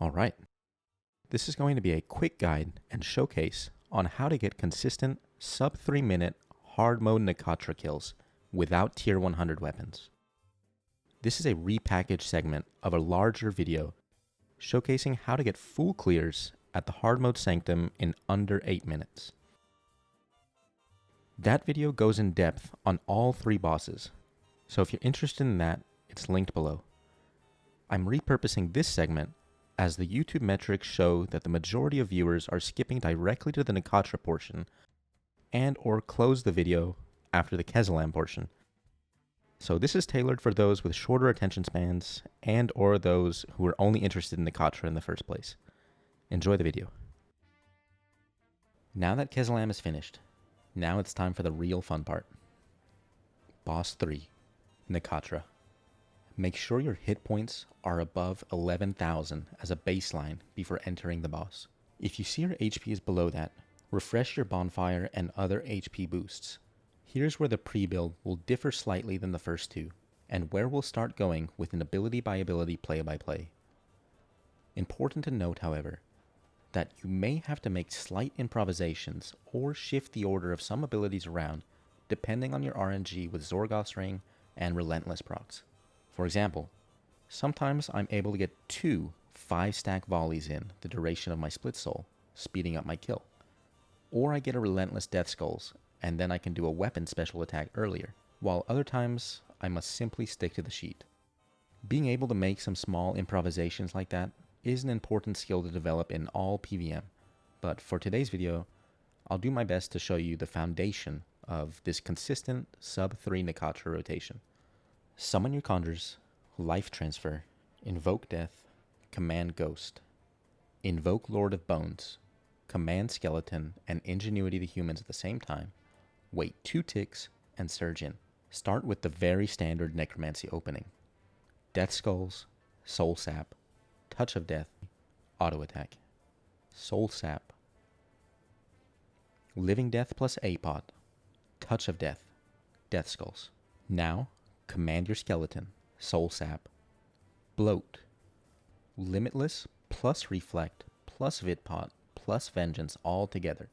Alright, this is going to be a quick guide and showcase on how to get consistent sub 3 minute hard mode Nakatra kills without tier 100 weapons. This is a repackaged segment of a larger video showcasing how to get full clears at the hard mode Sanctum in under 8 minutes. That video goes in depth on all 3 bosses, so if you're interested in that, it's linked below. I'm repurposing this segment as the YouTube metrics show that the majority of viewers are skipping directly to the Nakatra portion and or close the video after the Kezalam portion. So this is tailored for those with shorter attention spans and or those who are only interested in Nakatra in the first place. Enjoy the video. Now that Kezalam is finished, now it's time for the real fun part. Boss 3, Nakatra. Make sure your hit points are above 11,000 as a baseline before entering the boss. If you see your HP is below that, refresh your bonfire and other HP boosts. Here's where the pre-build will differ slightly than the first two, and where we'll start going with an ability by ability play by play. Important to note, however, that you may have to make slight improvisations or shift the order of some abilities around depending on your RNG with Zorgoth's Ring and Relentless procs. For example, sometimes I'm able to get 2 5-stack volleys in the duration of my split soul, speeding up my kill. Or I get a Relentless Death Skulls, and then I can do a weapon special attack earlier, while other times I must simply stick to the sheet. Being able to make some small improvisations like that is an important skill to develop in all PvM, but for today's video, I'll do my best to show you the foundation of this consistent sub 3 Nakatra rotation. Summon your conjures, life transfer, invoke death, command ghost, invoke Lord of Bones, command skeleton and ingenuity to humans at the same time, wait 2 ticks and surge in. Start with the very standard necromancy opening. Death Skulls, Soul Sap, Touch of Death, auto attack. Soul Sap, Living Death plus APOT, Touch of Death, Death Skulls. Now, command your skeleton, Soul Sap, Bloat, Limitless plus Reflect plus Vidpot plus Vengeance all together.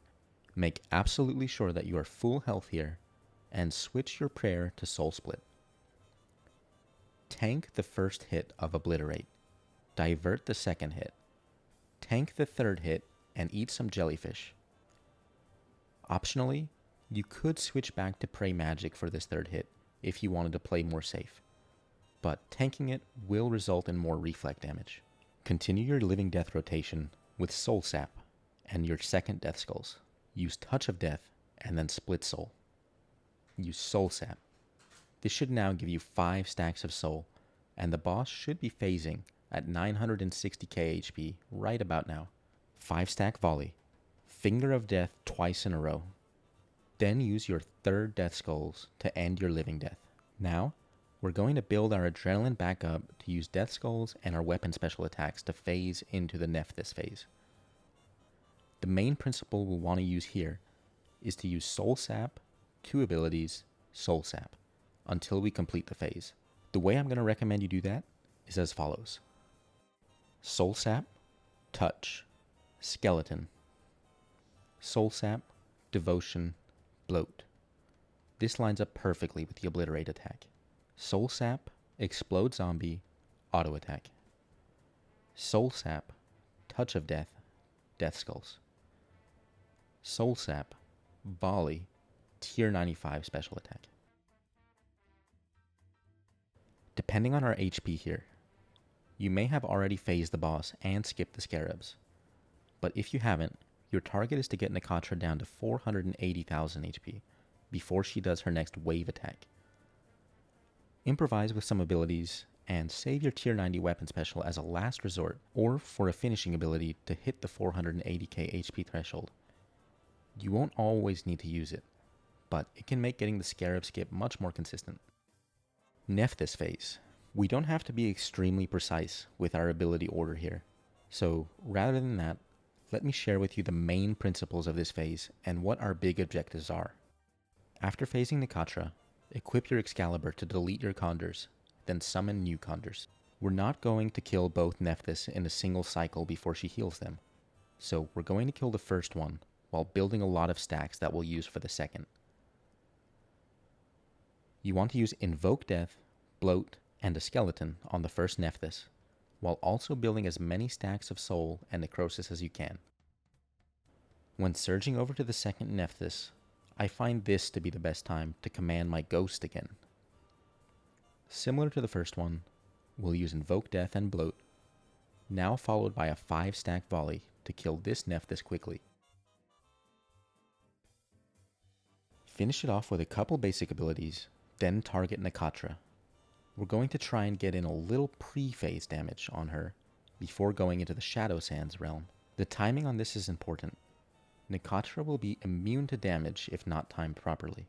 Make absolutely sure that you are full health here, and switch your prayer to Soul Split. Tank the first hit of Obliterate, divert the second hit, tank the third hit, and eat some jellyfish. Optionally, you could switch back to Pray Magic for this third hit if you wanted to play more safe, but tanking it will result in more reflect damage. Continue your Living Death rotation with Soul Sap and your second Death Skulls. Use Touch of Death and then Split Soul. Use Soul Sap. This should now give you 5 stacks of soul, and the boss should be phasing at 960k HP right about now. 5-stack volley. Finger of Death twice in a row. Then use your third Death Skulls to end your Living Death. Now, we're going to build our adrenaline back up to use Death Skulls and our weapon special attacks to phase into the Nephthys phase. The main principle we'll want to use here is to use Soul Sap, 2 abilities, Soul Sap, until we complete the phase. The way I'm going to recommend you do that is as follows. Soul Sap, Touch, Skeleton. Soul Sap, Devotion, Bloat. This lines up perfectly with the Obliterate attack. Soul Sap, Explode Zombie, auto attack. Soul Sap, Touch of Death, Death Skulls. Soul Sap, Volley, tier 95 special attack. Depending on our HP here, you may have already phased the boss and skipped the Scarabs, but if you haven't, your target is to get Nakatra down to 480,000 HP before she does her next wave attack. Improvise with some abilities and save your tier 90 weapon special as a last resort or for a finishing ability to hit the 480k HP threshold. You won't always need to use it, but it can make getting the Scarab skip much more consistent. Nephthys phase. We don't have to be extremely precise with our ability order here, so rather than that, let me share with you the main principles of this phase and what our big objectives are. After phasing Nakatra, equip your Excalibur to delete your conjures, then summon new conjures. We're not going to kill both Nephthys in a single cycle before she heals them, so we're going to kill the first one while building a lot of stacks that we'll use for the second. You want to use Invoke Death, Bloat, and a Skeleton on the first Nephthys, while also building as many stacks of Soul and Necrosis as you can. When surging over to the second Nephthys, I find this to be the best time to command my Ghost again. Similar to the first one, we'll use Invoke Death and Bloat, now followed by a 5-stack volley to kill this Nephthys quickly. Finish it off with a couple basic abilities, then target Nakatra. We're going to try and get in a little pre-phase damage on her before going into the Shadow Sands realm. The timing on this is important. Nakatra will be immune to damage if not timed properly.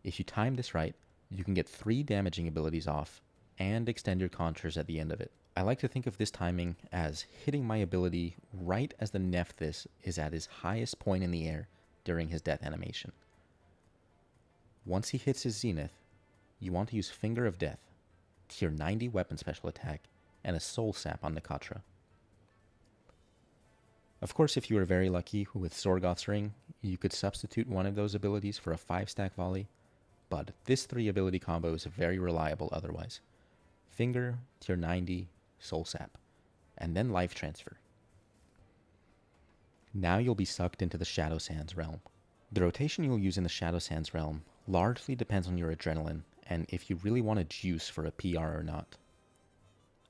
If you time this right, you can get 3 damaging abilities off and extend your conjures at the end of it. I like to think of this timing as hitting my ability right as the Nephthys is at his highest point in the air during his death animation. Once he hits his zenith, you want to use Finger of Death, tier 90 weapon special attack, and a soul sap on Nakatra. Of course, if you are very lucky with Sorgoth's Ring, you could substitute one of those abilities for a 5-stack volley, but this 3 ability combo is very reliable otherwise. Finger, tier 90, soul sap, and then life transfer. Now you'll be sucked into the Shadow Sands realm. The rotation you'll use in the Shadow Sands realm largely depends on your adrenaline and if you really want to juice for a PR or not.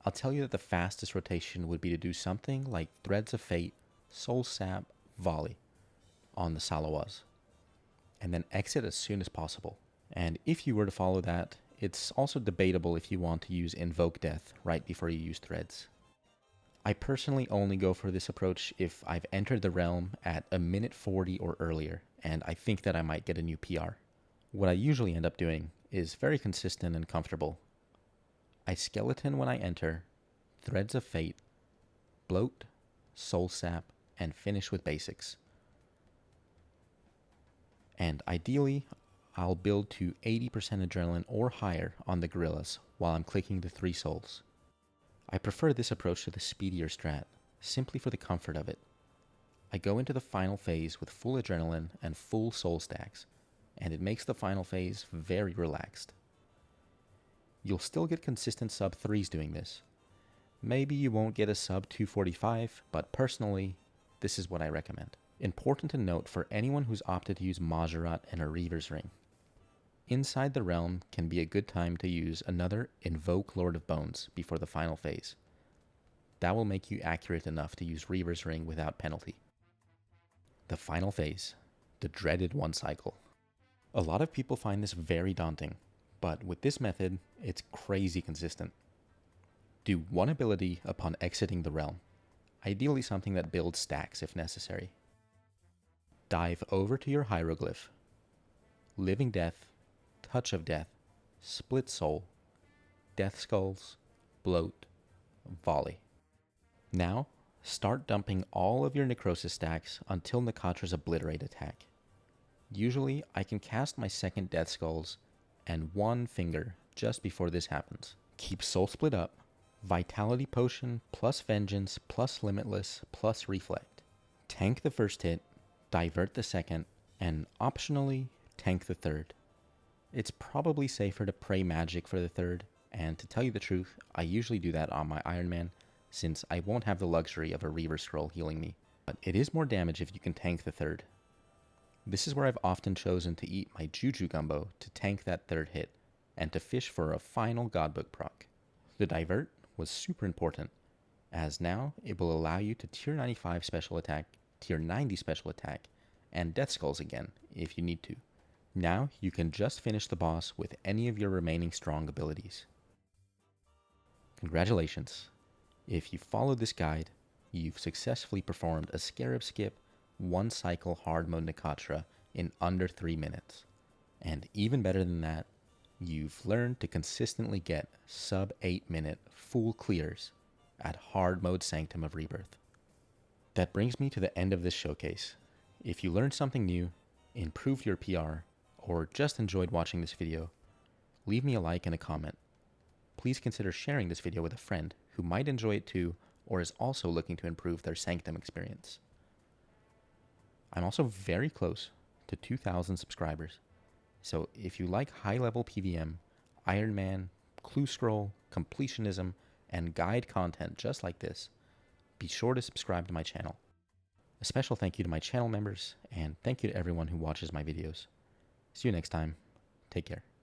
I'll tell you that the fastest rotation would be to do something like Threads of Fate, Soul Sap, Volley on the Salawaz, and then exit as soon as possible. And if you were to follow that, it's also debatable if you want to use Invoke Death right before you use Threads. I personally only go for this approach if I've entered the realm at a minute 40 or earlier, and I think that I might get a new PR. What I usually end up doing is very consistent and comfortable. I skeleton when I enter, Threads of Fate, Bloat, Soul Sap, and finish with basics. And ideally, I'll build to 80% adrenaline or higher on the gorillas while I'm clicking the 3 souls. I prefer this approach to the speedier strat, simply for the comfort of it. I go into the final phase with full adrenaline and full soul stacks, and it makes the final phase very relaxed. You'll still get consistent sub 3s doing this. Maybe you won't get a sub 245, but personally, this is what I recommend. Important to note for anyone who's opted to use Majorat and a Reaver's Ring. Inside the realm can be a good time to use another Invoke Lord of Bones before the final phase. That will make you accurate enough to use Reaver's Ring without penalty. The final phase, the dreaded 1 cycle. A lot of people find this very daunting, but with this method, it's crazy consistent. Do 1 ability upon exiting the realm, ideally something that builds stacks if necessary. Dive over to your hieroglyph, Living Death, Touch of Death, Split Soul, Death Skulls, Bloat, Volley. Now, start dumping all of your Necrosis stacks until Nakatra's Obliterate attack. Usually, I can cast my second Death Skulls and 1 finger just before this happens. Keep Soul Split up, Vitality Potion plus Vengeance plus Limitless plus Reflect. Tank the first hit, divert the second, and optionally tank the third. It's probably safer to pray magic for the third, and to tell you the truth, I usually do that on my Iron Man, since I won't have the luxury of a Reaver Scroll healing me. But it is more damage if you can tank the third. This is where I've often chosen to eat my Juju Gumbo to tank that third hit, and to fish for a final Godbook proc. The divert was super important, as now it will allow you to tier 95 special attack, tier 90 special attack, and Death Skulls again, if you need to. Now you can just finish the boss with any of your remaining strong abilities. Congratulations! If you followed this guide, you've successfully performed a Scarab skip 1 cycle hard mode Nakatra in under 3 minutes. And even better than that, you've learned to consistently get sub 8 minute full clears at hard mode Sanctum of Rebirth. That brings me to the end of this showcase. If you learned something new, improved your PR, or just enjoyed watching this video, leave me a like and a comment. please consider sharing this video with a friend who might enjoy it too or is also looking to improve their Sanctum experience. I'm also very close to 2,000 subscribers, so if you like high-level PVM, Iron Man, clue scroll, completionism, and guide content just like this, be sure to subscribe to my channel. A special thank you to my channel members, and thank you to everyone who watches my videos. See you next time. Take care.